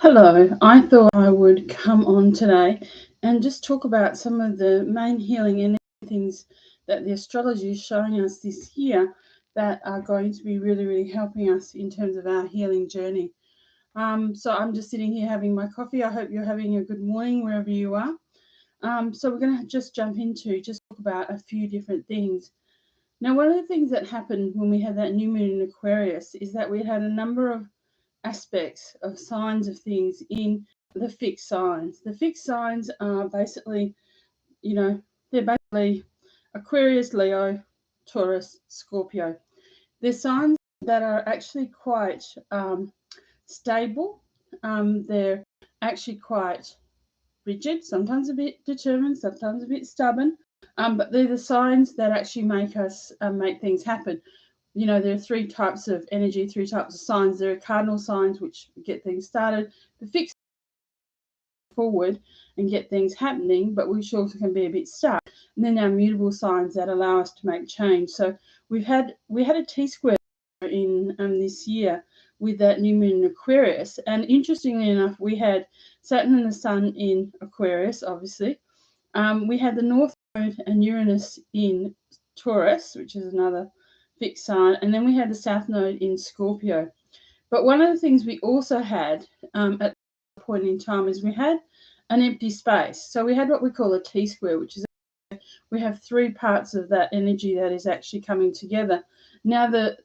Hello, I thought I would come on today and just talk about some of the main healing and things that the astrology is showing us this year that are going to be really, really helping us in terms of our healing journey. So I'm just sitting here having my coffee. I hope you're having a good morning wherever you are. So we're going to just jump into just talk about a few different things. Now, one of the things that happened when we had that new moon in Aquarius is that we had a number of aspects of signs of things in the fixed signs. The fixed signs are basically, they're basically Aquarius, Leo, Taurus, Scorpio. They're signs that are actually quite stable. They're actually quite rigid, sometimes a bit determined, sometimes a bit stubborn. But they're the signs that actually make us make things happen. There are three types of energy, three types of signs. There are cardinal signs, which get things started, the fixed forward and get things happening, but which also can be a bit stuck. And then our mutable signs that allow us to make change. So we had a T square in this year with that new moon in Aquarius. And interestingly enough, we had Saturn and the Sun in Aquarius, obviously. We had the North Node and Uranus in Taurus, which is another fixed sign, and then we had the South Node in Scorpio. But one of the things we also had at that point in time is we had an empty space. So we had what we call a T square, which is we have three parts of that energy that is actually coming together. Now the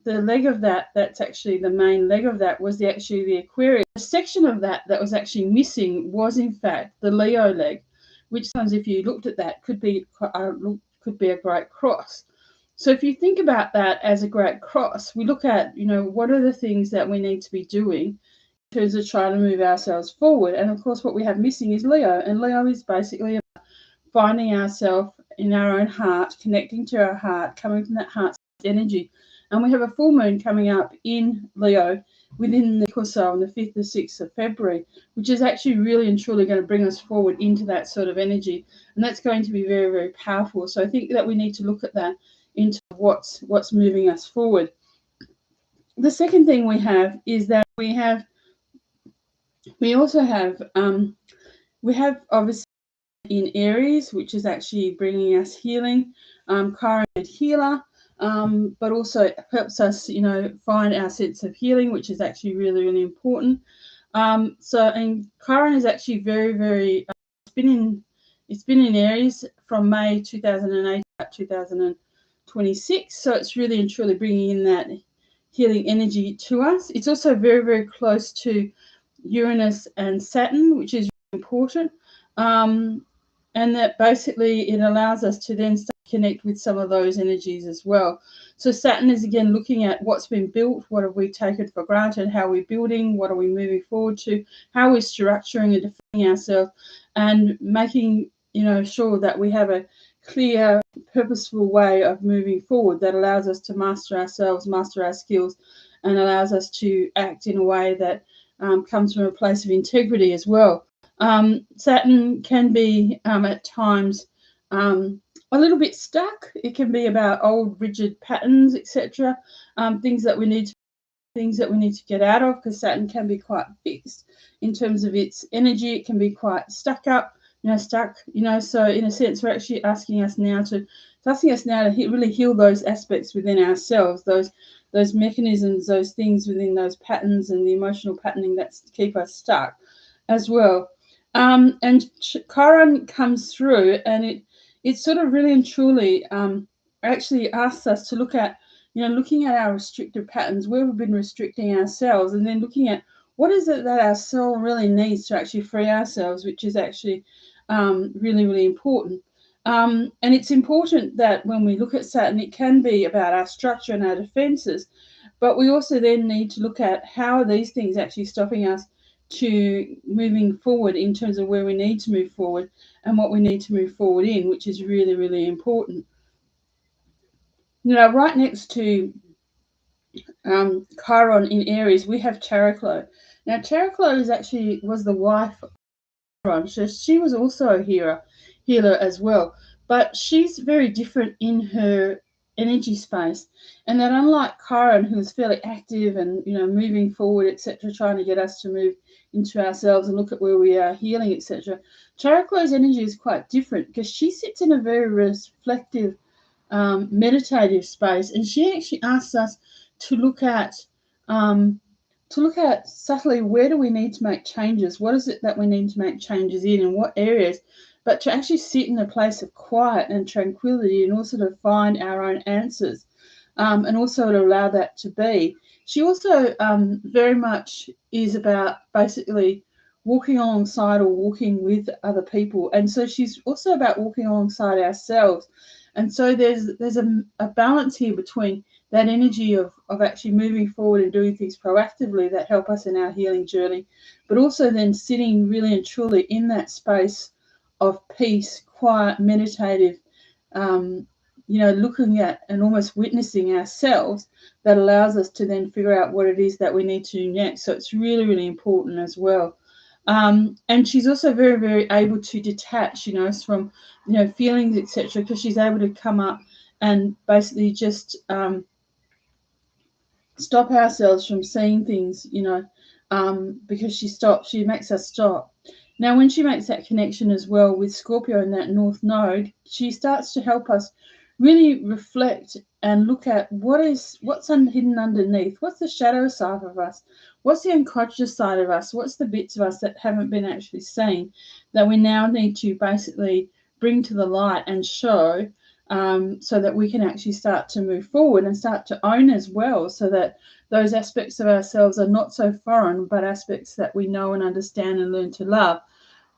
leg of that's actually the main leg of that was actually the Aquarius. The section of that was actually missing was in fact the Leo leg, which sometimes if you looked at that could be a great cross. So if you think about that as a great cross, we look at, what are the things that we need to be doing in terms of trying to move ourselves forward. And of course, what we have missing is Leo. And Leo is basically about finding ourselves in our own heart, connecting to our heart, coming from that heart energy. And we have a full moon coming up in Leo within the week or so on the 5th or 6th of February, which is actually really and truly going to bring us forward into that sort of energy. And that's going to be very, very powerful. So I think that we need to look at that into what's moving us forward. The second thing we have is that we also have obviously in Aries, which is actually bringing us healing, Chiron healer, but also helps us, find our sense of healing, which is actually really, really important. And Chiron is actually very, very. It's been in Aries from May 2008 to 2026, so it's really and truly bringing in that healing energy to us. It's also very, very close to Uranus and Saturn, which is really important. And that basically it allows us to then start to connect with some of those energies as well. So Saturn is again looking at what's been built, what have we taken for granted, how are we building, what are we moving forward to, how are we structuring and defining ourselves, and making sure that we have a clear, purposeful way of moving forward that allows us to master ourselves, master our skills, and allows us to act in a way that comes from a place of integrity as well. Saturn can be at times a little bit stuck. It can be about old rigid patterns, etc. Things that we need to get out of, because Saturn can be quite fixed in terms of its energy. It can be quite stuck. So in a sense, we're actually asking us now to really heal those aspects within ourselves, those mechanisms, those things within those patterns and the emotional patterning that keep us stuck as well. And Chiron comes through, and it sort of really and truly actually asks us to look at, looking at our restrictive patterns, where we've been restricting ourselves, and then looking at what is it that our soul really needs to actually free ourselves, which is actually really, really important. And it's important that when we look at Saturn, it can be about our structure and our defenses, but we also then need to look at how are these things actually stopping us to moving forward in terms of where we need to move forward and what we need to move forward in, which is really, really important. Right next to Chiron in Aries, we have Chariklo. Now, Chariklo was the wife of Chiron, so she was also a healer as well, but she's very different in her energy space. And that unlike Chiron, who's fairly active and, moving forward, etc., trying to get us to move into ourselves and look at where we are healing, etc., Chariklo's energy is quite different because she sits in a very reflective, meditative space, and she actually asks us to look at subtly, where do we need to make changes? What is it that we need to make changes in, and what areas? But to actually sit in a place of quiet and tranquility, and also to find our own answers, and also to allow that to be. She also very much is about basically walking alongside or walking with other people, and so she's also about walking alongside ourselves. And so there's a balance here between that energy of actually moving forward and doing things proactively that help us in our healing journey, but also then sitting really and truly in that space of peace, quiet, meditative, looking at and almost witnessing ourselves, that allows us to then figure out what it is that we need to do next. So it's really, really important as well. And she's also very, very able to detach, from, feelings, etc., because she's able to come up and basically just stop ourselves from seeing things, because she makes us stop. Now, when she makes that connection as well with Scorpio in that North Node, she starts to help us really reflect and look at what's hidden underneath. What's the shadow side of us? What's the unconscious side of us? What's the bits of us that haven't been actually seen that we now need to basically bring to the light and show, so that we can actually start to move forward and start to own as well, so that those aspects of ourselves are not so foreign, but aspects that we know and understand and learn to love,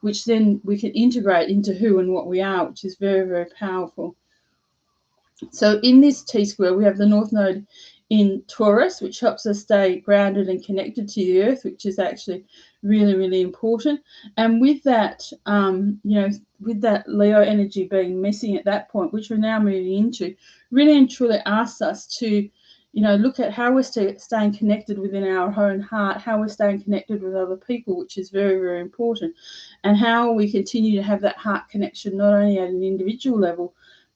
which then we can integrate into who and what we are, which is very, very powerful. So in this T-square, we have the North Node in Taurus, which helps us stay grounded and connected to the earth, which is actually really, really important. And with that, with that Leo energy being missing at that point, which we're now moving into, really and truly asks us to, look at how we're staying connected within our own heart, how we're staying connected with other people, which is very, very important, and how we continue to have that heart connection, not only at an individual level,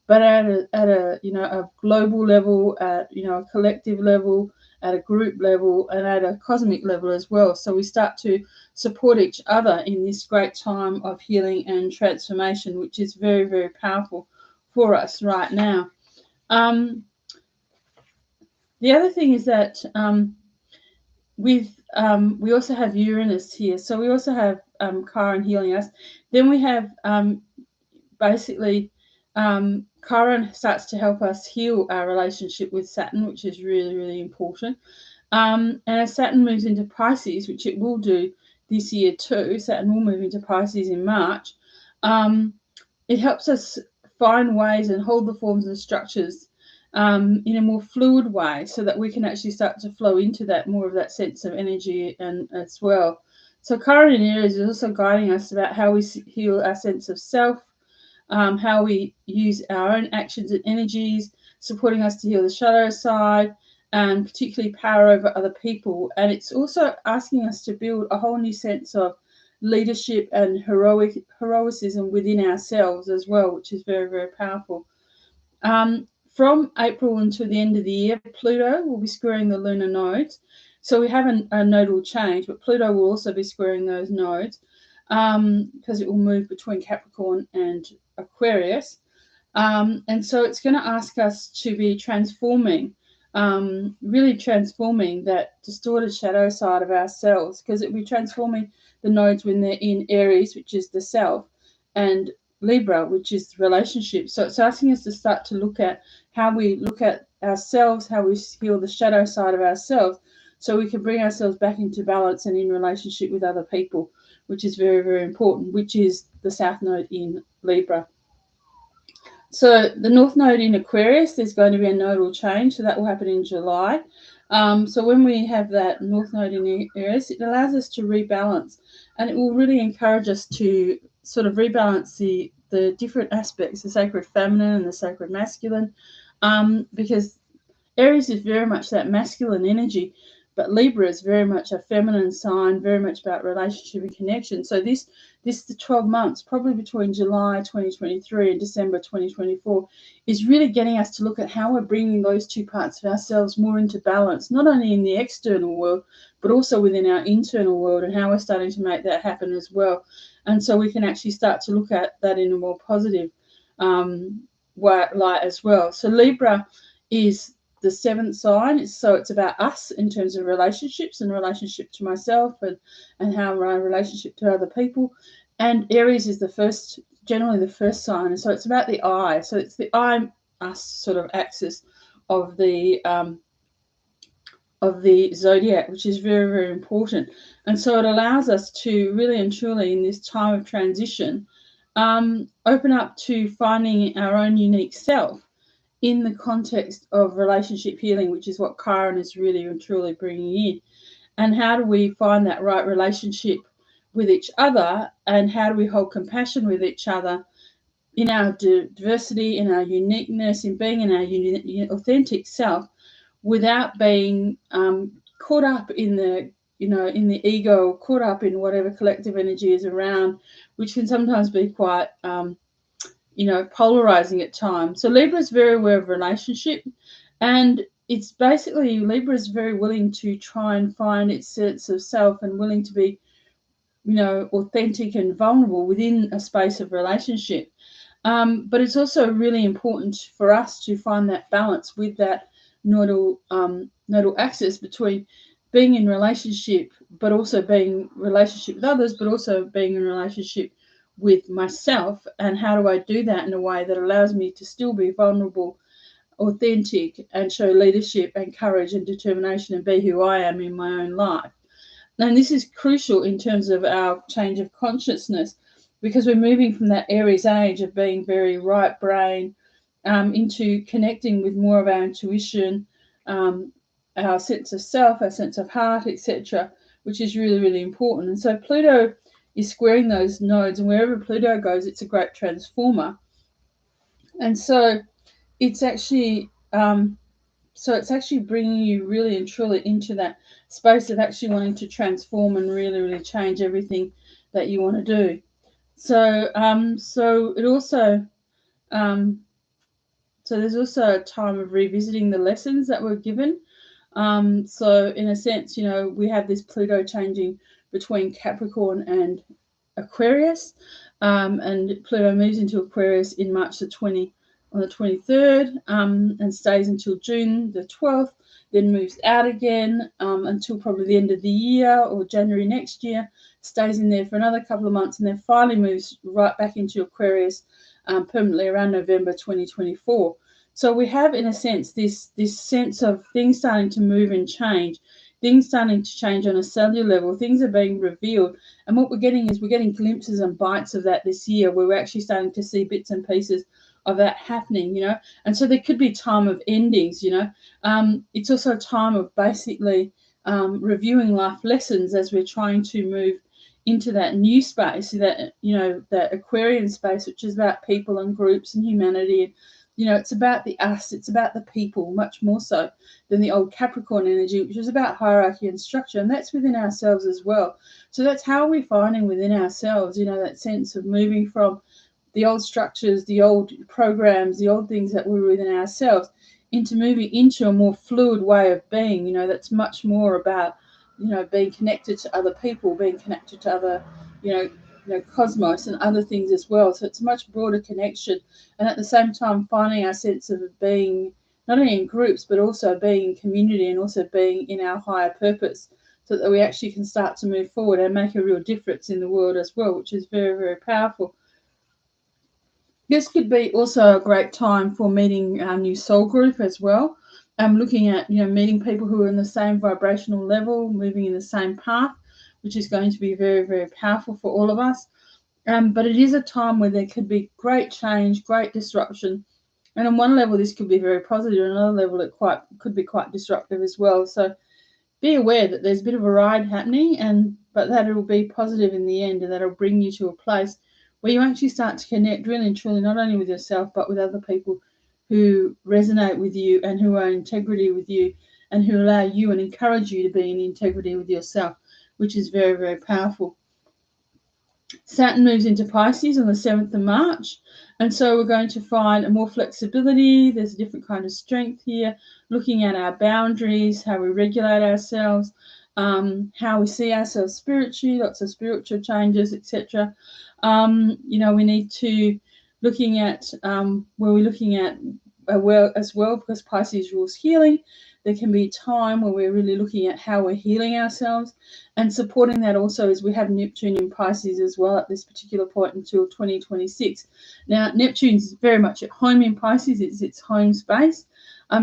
but at a global level, at a collective level, at a group level, and at a cosmic level as well. So we start to support each other in this great time of healing and transformation, which is very, very powerful for us right now. The other thing is that we also have Uranus here, so we also have Chiron healing us. Then we have basically Chiron starts to help us heal our relationship with Saturn, which is really, really important. And as Saturn moves into Pisces, which it will do this year too, Saturn will move into Pisces in March, it helps us find ways and hold the forms and structures in a more fluid way, so that we can actually start to flow into that more of that sense of energy and as well. So Chiron in Aries is also guiding us about how we heal our sense of self, how we use our own actions and energies, supporting us to heal the shadow side, and particularly power over other people. And it's also asking us to build a whole new sense of leadership and heroism within ourselves as well, which is very, very powerful. From April until the end of the year, Pluto will be squaring the lunar nodes. So we have a nodal change, but Pluto will also be squaring those nodes, because it will move between Capricorn and Aquarius. And so it's going to ask us to be transforming, really transforming that distorted shadow side of ourselves, because it will be transforming the nodes when they're in Aries, which is the self, and Libra, which is the relationship. So it's asking us to start to look at how we look at ourselves, how we heal the shadow side of ourselves, so we can bring ourselves back into balance and in relationship with other people, which is very, very important, which is the South Node in Libra. So the North Node in Aquarius, there's going to be a nodal change, so that will happen in July. So when we have that North Node in Aries, it allows us to rebalance, and it will really encourage us to sort of rebalance the different aspects, the sacred feminine and the sacred masculine, because Aries is very much that masculine energy, But Libra is very much a feminine sign, very much about relationship and connection. So this the 12 months, probably between July 2023 and December 2024, is really getting us to look at how we're bringing those two parts of ourselves more into balance, not only in the external world, but also within our internal world, and how we're starting to make that happen as well. And so we can actually start to look at that in a more positive light as well. So Libra is the seventh sign, so it's about us in terms of relationships and relationship to myself and how my relationship to other people. And Aries is generally the first sign, and so it's about the I. So it's the I us sort of axis of the zodiac, which is very, very important. And so it allows us to really and truly, in this time of transition, open up to finding our own unique self in the context of relationship healing, which is what Chiron is really and truly bringing in. And how do we find that right relationship with each other, and how do we hold compassion with each other in our diversity, in our uniqueness, in being in our authentic self, without being caught up in the in the ego, caught up in whatever collective energy is around, which can sometimes be quite polarizing at times. So Libra is very aware of relationship, and it's basically Libra is very willing to try and find its sense of self and willing to be, authentic and vulnerable within a space of relationship. But it's also really important for us to find that balance with that nodal axis between being in relationship, but also being in relationship with others, but also being in relationship with myself. And how do I do that in a way that allows me to still be vulnerable, authentic, and show leadership and courage and determination and be who I am in my own life. And this is crucial in terms of our change of consciousness, because we're moving from that Aries age of being very right brain into connecting with more of our intuition, our sense of self, our sense of heart, etc., which is really, really important. And so Pluto is squaring those nodes, and wherever Pluto goes, it's a great transformer. And so it's actually bringing you really and truly into that space of actually wanting to transform and really, really change everything that you want to do. So, it also, so there's also a time of revisiting the lessons that were given. So in a sense, we have this Pluto changing between Capricorn and Aquarius, and Pluto moves into Aquarius in March on the 23rd, and stays until June the 12th, then moves out again until probably the end of the year or January next year, stays in there for another couple of months, and then finally moves right back into Aquarius permanently around November 2024. So we have, in a sense, this sense of things starting to move and change, things starting to change on a cellular level, things are being revealed. And what we're getting glimpses and bites of that this year, where we're actually starting to see bits and pieces of that happening, And so there could be time of endings, It's also a time of basically reviewing life lessons as we're trying to move into that new space, that, that Aquarian space, which is about people and groups and humanity. It's about the us, it's about the people, much more so than the old Capricorn energy, which is about hierarchy and structure, and that's within ourselves as well. So that's how we're finding within ourselves, that sense of moving from the old structures, the old programs, the old things that were within ourselves, into moving into a more fluid way of being, that's much more about, being connected to other people, being connected to other, cosmos and other things as well. So it's a much broader connection, and at the same time finding our sense of being not only in groups, but also being in community, and also being in our higher purpose, so that we actually can start to move forward and make a real difference in the world as well, which is very, very powerful. This could be also a great time for meeting our new soul group as well. Looking at, meeting people who are in the same vibrational level, moving in the same path, which is going to be very, very powerful for all of us. But it is a time where there could be great change, great disruption. And on one level, this could be very positive. On another level, it could be quite disruptive as well. So be aware that there's a bit of a ride happening, but that it will be positive in the end, and that it'll bring you to a place where you actually start to connect really and truly, not only with yourself, but with other people who resonate with you and who are in integrity with you, and who allow you and encourage you to be in integrity with yourself, which is very, very powerful. Saturn moves into Pisces on the 7th of March, and so we're going to find a more flexibility. There's a different kind of strength here, looking at our boundaries, how we regulate ourselves, how we see ourselves spiritually, lots of spiritual changes, etc. We need to looking at where we're looking at as well, because Pisces rules healing. There can be a time where we're really looking at how we're healing ourselves, and supporting that also is we have Neptune in Pisces as well at this particular point until 2026. Now, Neptune's very much at home in Pisces. It's its home space.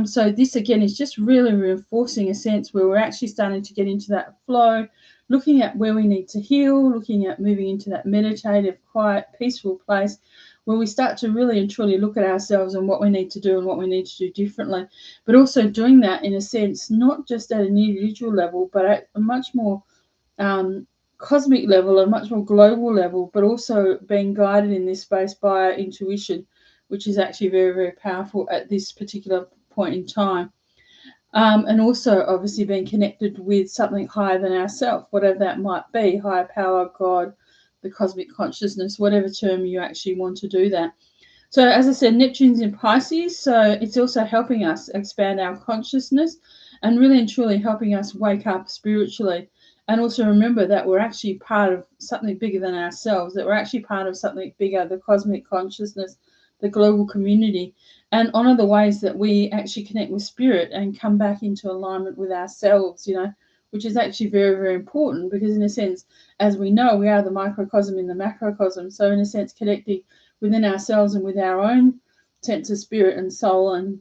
So this, again, is just really reinforcing a sense where we're actually starting to get into that flow, looking at where we need to heal, looking at moving into that meditative, quiet, peaceful place where we start to really and truly look at ourselves and what we need to do and what we need to do differently. But also doing that in a sense, not just at an individual level, but at a much more cosmic level, a much more global level, but also being guided in this space by our intuition, which is actually very, very powerful at this particular point in time. And also obviously being connected with something higher than ourselves, whatever that might be, higher power, God, the cosmic consciousness, whatever term you actually want to do that. So as I said, Neptune's in Pisces, so it's also helping us expand our consciousness and really and truly helping us wake up spiritually. And also remember that we're actually part of something bigger than ourselves, that we're actually part of something bigger, the cosmic consciousness, the global community, and honor the ways that we actually connect with spirit and come back into alignment with ourselves, which is actually very, very important because in a sense, as we know, we are the microcosm in the macrocosm. So in a sense, connecting within ourselves and with our own sense of spirit and soul and,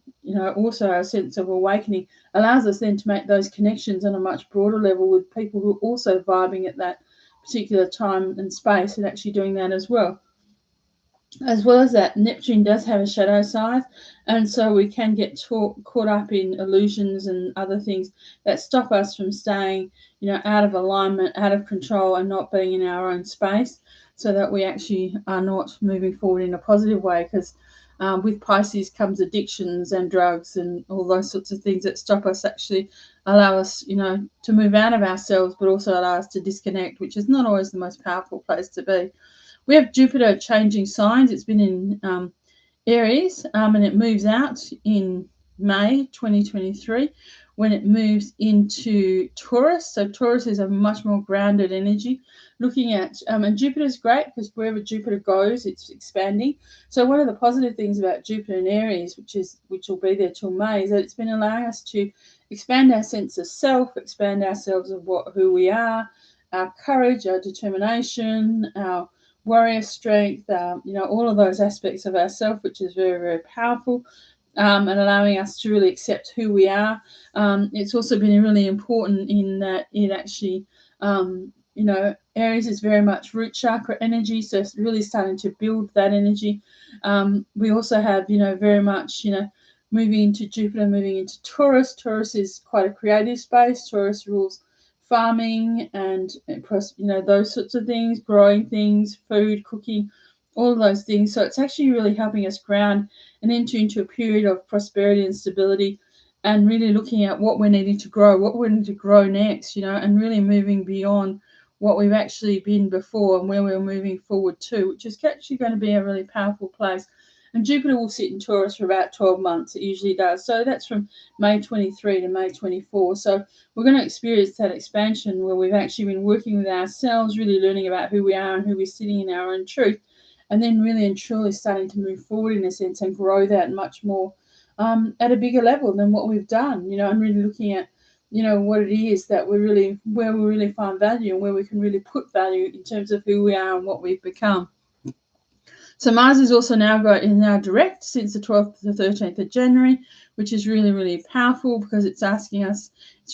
also our sense of awakening allows us then to make those connections on a much broader level with people who are also vibing at that particular time and space and actually doing that as well. As well as that, Neptune does have a shadow side, and so we can get caught up in illusions and other things that stop us from staying, out of alignment, out of control, and not being in our own space, so that we actually are not moving forward in a positive way. Because with Pisces comes addictions and drugs and all those sorts of things that stop us, actually allow us, to move out of ourselves, but also allow us to disconnect, which is not always the most powerful place to be. We have Jupiter changing signs. It's been in Aries, and it moves out in May 2023 when it moves into Taurus. So Taurus is a much more grounded energy. Looking at, and Jupiter's great because wherever Jupiter goes, it's expanding. So one of the positive things about Jupiter in Aries, which will be there till May, is that it's been allowing us to expand our sense of self, expand ourselves of who we are, our courage, our determination, our warrior strength, all of those aspects of ourself, which is very, very powerful, and allowing us to really accept who we are. It's also been really important in that it actually, Aries is very much root chakra energy, so it's really starting to build that energy. We also have, very much, moving into Jupiter, moving into Taurus. Taurus is quite a creative space. Taurus rules farming and those sorts of things, growing things, food, cooking, all of those things. So it's actually really helping us ground and enter into a period of prosperity and stability, and really looking at what we're needing to grow, what we're needing to grow next, and really moving beyond what we've actually been before and where we're moving forward to, which is actually going to be a really powerful place. And Jupiter will sit in Taurus for about 12 months. It usually does. So that's from May 23 to May 24. So we're going to experience that expansion where we've actually been working with ourselves, really learning about who we are and who we're sitting in our own truth, and then really and truly starting to move forward in a sense and grow that much more at a bigger level than what we've done, and really looking at, what it is that where we really find value and where we can really put value in terms of who we are and what we've become. So Mars is also now direct since the 12th to the 13th of January, which is really, really powerful because it's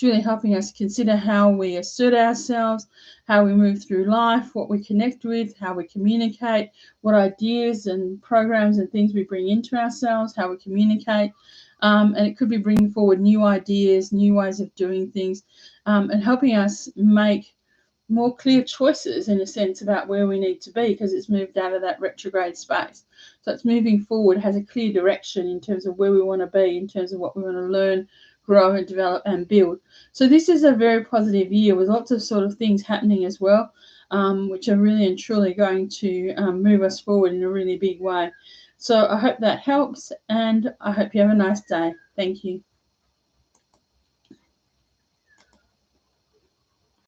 really helping us consider how we assert ourselves, how we move through life, what we connect with, how we communicate, what ideas and programs and things we bring into ourselves, how we communicate. And it could be bringing forward new ideas, new ways of doing things, and helping us make more clear choices in a sense about where we need to be because it's moved out of that retrograde space. So it's moving forward, has a clear direction in terms of where we want to be, in terms of what we want to learn, grow and develop and build. So this is a very positive year with lots of sort of things happening as well, which are really and truly going to move us forward in a really big way. So I hope that helps, and I hope you have a nice day. Thank you.